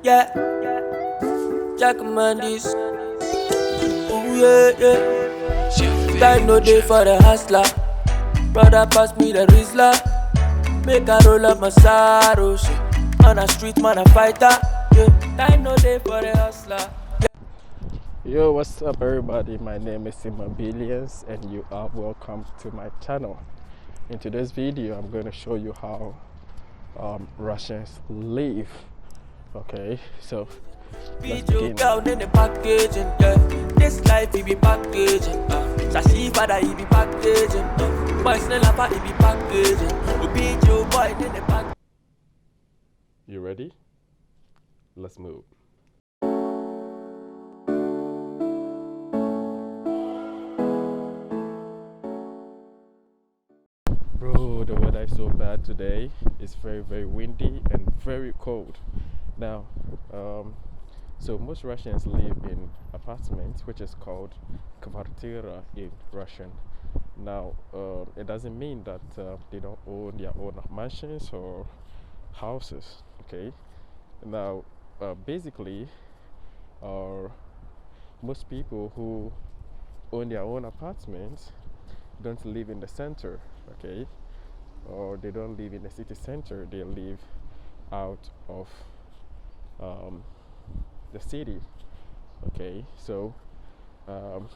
Yeah, Jack Mandis. Ooh, yeah, yeah. Time no day for the hustler. Brother pass me the Rizla. Make I roll up my sorrow. Shit. On a street, man, a fighter. Yeah. Time no day for the hustler. Yo, what's up everybody? My name is Billions and you are welcome to my channel. In today's video, I'm going to show you how Russians live. Okay, so let's begin. Down in the packaging, yeah. This life, he be packaging. Sashi father, he be packaging. Boy, snell he be packaging. Obi Joe boy, in the packaging. You ready? Let's move. Bro, the weather is so bad today. It's very windy and very cold. Now, so most Russians live in apartments, which is called kvartira in Russian. Now, it doesn't mean that they don't own their own mansions or houses. Okay. Now, basically, uh, most people who own their own apartments don't live in the center. Okay, or they don't live in the city center. They live out of um, the city. Okay, so um,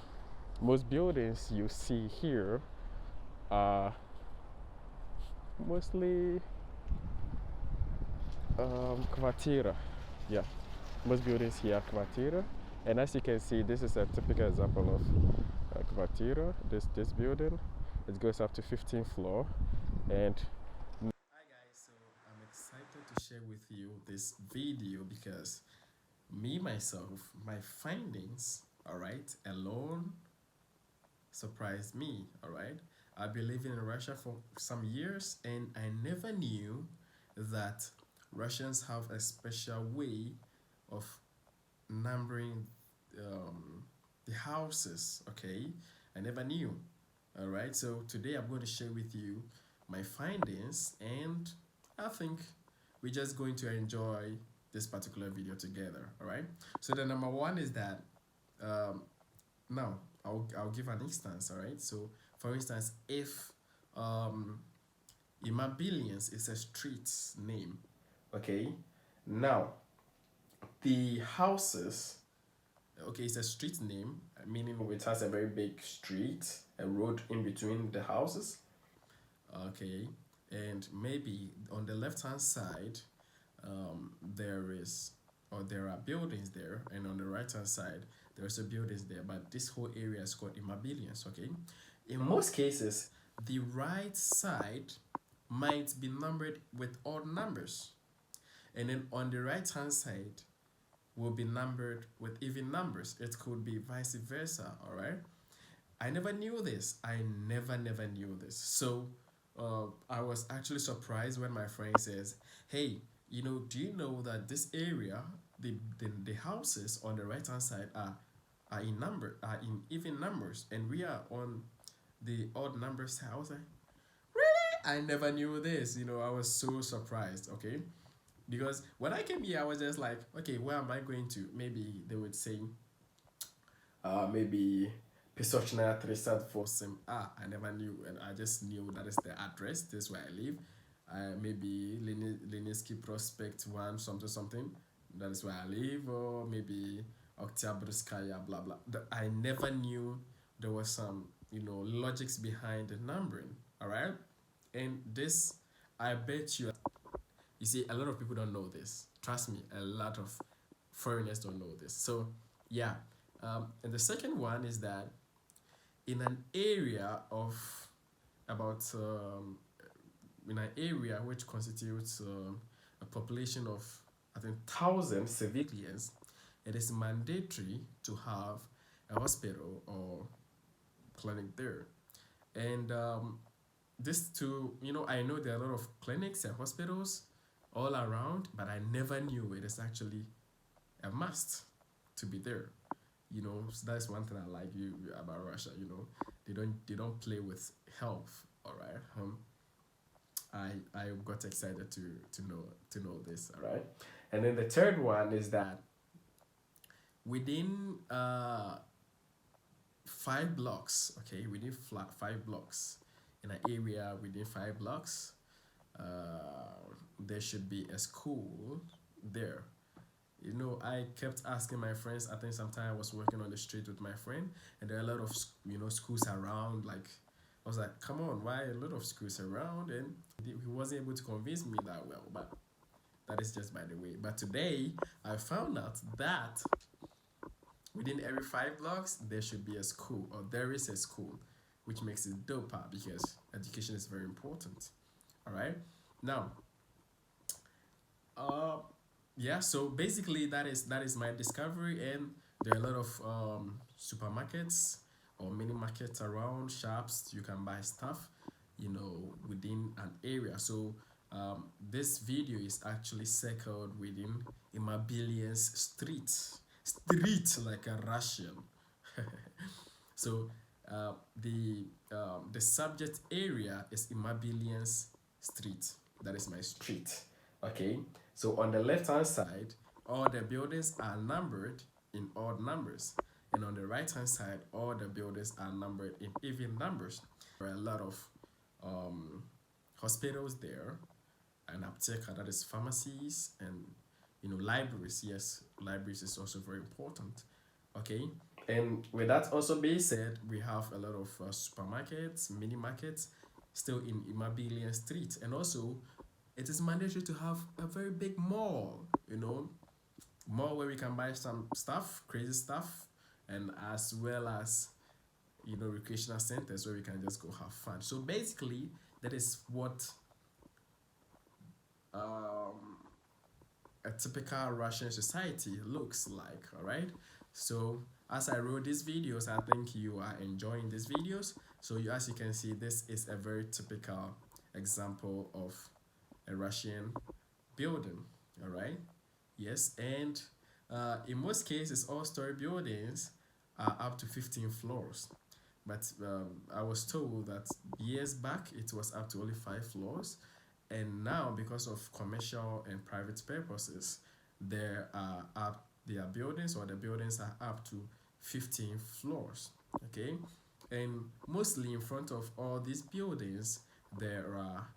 most buildings you see here are mostly kvartira. Yeah, most buildings here are kvartira, and as you can see, this is a typical example of kvartira. This building, it goes up to 15th floor, and hi guys, so I'm excited to share with you this video because me myself, my findings, all right, alone surprised me, all right. I've been living in Russia for some years and I never knew that Russians have a special way of numbering the houses, okay. I never knew. All right, so today I'm going to share with you my findings, and I think we're just going to enjoy this particular video together. All right, so the number one is that now I'll give an instance. All right, so for instance, if Immobilians is a street name, okay, now the houses, okay, it's a street name, meaning it has a very big street, a road in between the houses, okay, and maybe on the left hand side there is, or there are buildings there, and on the right hand side there's a buildings there, but this whole area is called Immobilians. Okay, in most cases the right side might be numbered with odd numbers, and then on the right hand side will be numbered with even numbers. It could be vice versa. All right, I never knew this. I never knew this. So I was actually surprised when my friend says, hey, you know, do you know that this area, the houses on the right hand side are in even numbers, and we are on the odd numbers side. I was like, really? I never knew this. You know, I was so surprised. Okay, because when I came here, I was just like, okay, where am I going to? Maybe they would say, maybe Pisochna 347. I never knew, and I just knew that is the address. This is where I live. Maybe Leninsky Prospect 1 something something. That is where I live, or maybe Oktyabrskaya, blah blah. I never knew there was some, you know, logics behind the numbering. All right, and this, I bet you see, a lot of people don't know this. Trust me, a lot of foreigners don't know this. So yeah, and the second one is that in an area of about in an area which constitutes a population of, I think, 1,000 civilians, it is mandatory to have a hospital or clinic there. And this too, you know, I know there are a lot of clinics and hospitals all around, but I never knew it is actually a must to be there. You know, so that's one thing I like about Russia. You know, they don't play with health. All right. I got excited to know this. All right, And then the third one is that within 5 blocks, okay, within 5 blocks, in an area within 5 blocks, there should be a school there. You know, I kept asking my friends. I think sometime I was working on the street with my friend, and there are a lot of schools around. Like, I was like, come on, why a lot of schools around? And he wasn't able to convince me that well, but that is just by the way. But today I found out that within every 5 blocks there should be a school, or there is a school, which makes it doper because education is very important. All right, now, uh, yeah. So basically, that is my discovery, and there are a lot of supermarkets or mini markets around, shops you can buy stuff, within an area. So this video is actually circled within Immobilien's street like a Russian. So the subject area is Immobilien's street. That is my street. Okay. So on the left hand side, all the buildings are numbered in odd numbers, and on the right hand side, all the buildings are numbered in even numbers. There are a lot of hospitals there, an apteka, that is pharmacies, and libraries. Yes, libraries is also very important. Okay, and with that also being said, we have a lot of supermarkets, mini markets, still in Immobilien Street, and also it is mandatory to have a very big mall. Mall where we can buy some stuff, crazy stuff, and as well as recreational centers where we can just go have fun. So basically, that is what a typical Russian society looks like. All right. So as I wrote these videos, I think you are enjoying these videos. So as you can see, this is a very typical example of a Russian building. All right. Yes, and in most cases, all-story buildings are up to 15 floors. But I was told that years back it was up to only 5 floors, and now because of commercial and private purposes, there are buildings, or the buildings are up to 15 floors. Okay, and mostly in front of all these buildings there are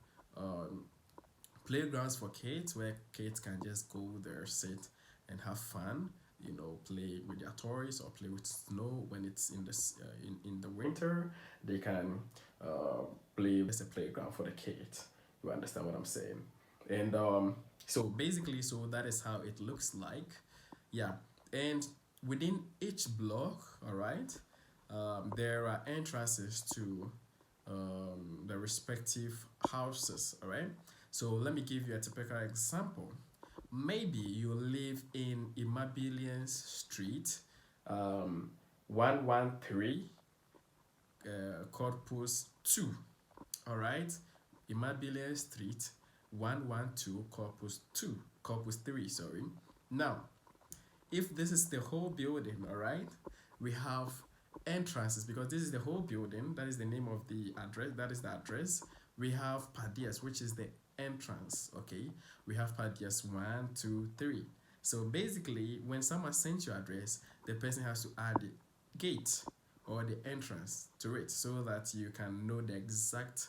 playgrounds for kids where kids can just go there, sit, and have fun. Play with their toys or play with snow when it's in the winter. They can play. It's a playground for the kids. You understand what I'm saying? And so basically, so that is how it looks like. Yeah, and within each block, all right, there are entrances to the respective houses. All right. So let me give you a typical example. Maybe you live in Immobilien's street, 113, Corpus 2. All right, Immobilien Street, 112, Corpus 3. Sorry. Now, if this is the whole building, all right, we have entrances because this is the whole building. That is the name of the address. That is the address. We have Padias, which is the entrance. Okay, we have Padias 1, 2, 3. So basically, when someone sends your address, the person has to add the gate or the entrance to it so that you can know the exact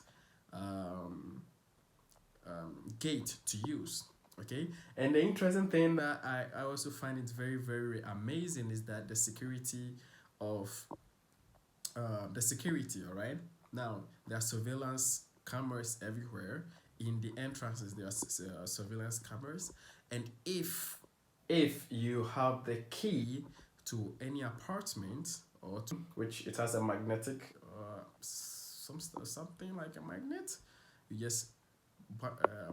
gate to use. Okay, and the interesting thing that I also find it very, very amazing is that the security of all right, now there are surveillance cameras everywhere. In the entrances there are surveillance cameras, and if you have the key to any apartment, or to, which it has a magnetic something like a magnet, you just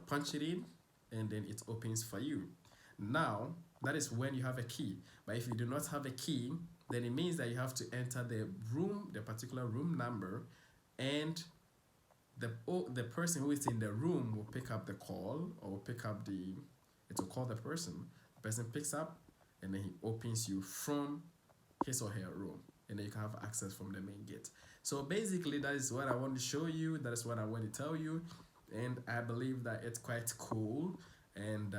punch it in and then it opens for you. Now that is when you have a key, but if you do not have a key, then it means that you have to enter the particular room number, and the person who is in the room will pick up the call, or it will call the person picks up, and then he opens you from his or her room, and then you can have access from the main gate. So basically, that is what I want to show you, that is what I want to tell you, and I believe that it's quite cool. And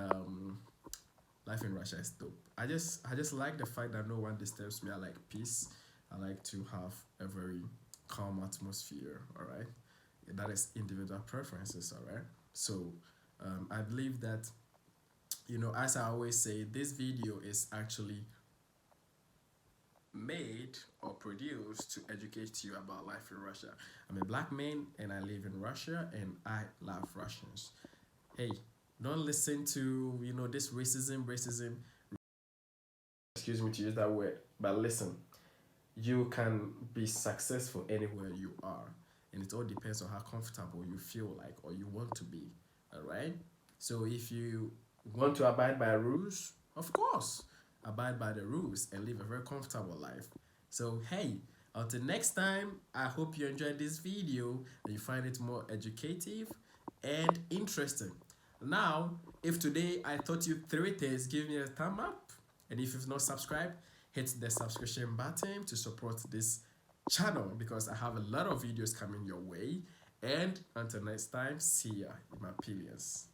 life in Russia is dope. I just like the fact that no one disturbs me. I like peace. I like to have a very calm atmosphere. All right, that is individual preferences. All right, so I believe that, as I always say, this video is actually made or produced to educate you about life in Russia. I'm a black man and I live in Russia and I love Russians. Hey, don't listen to this racism. Excuse me to use that word, but listen, you can be successful anywhere you are, and it all depends on how comfortable you feel like or you want to be. All right, so if you want to abide by rules, of course, abide by the rules and live a very comfortable life. So hey, until next time, I hope you enjoyed this video and you find it more educative and interesting. Now, if today I taught you 3 things, give me a thumb up. And if you've not subscribed, hit the subscription button to support this channel because I have a lot of videos coming your way. And until next time, see ya in my opinions.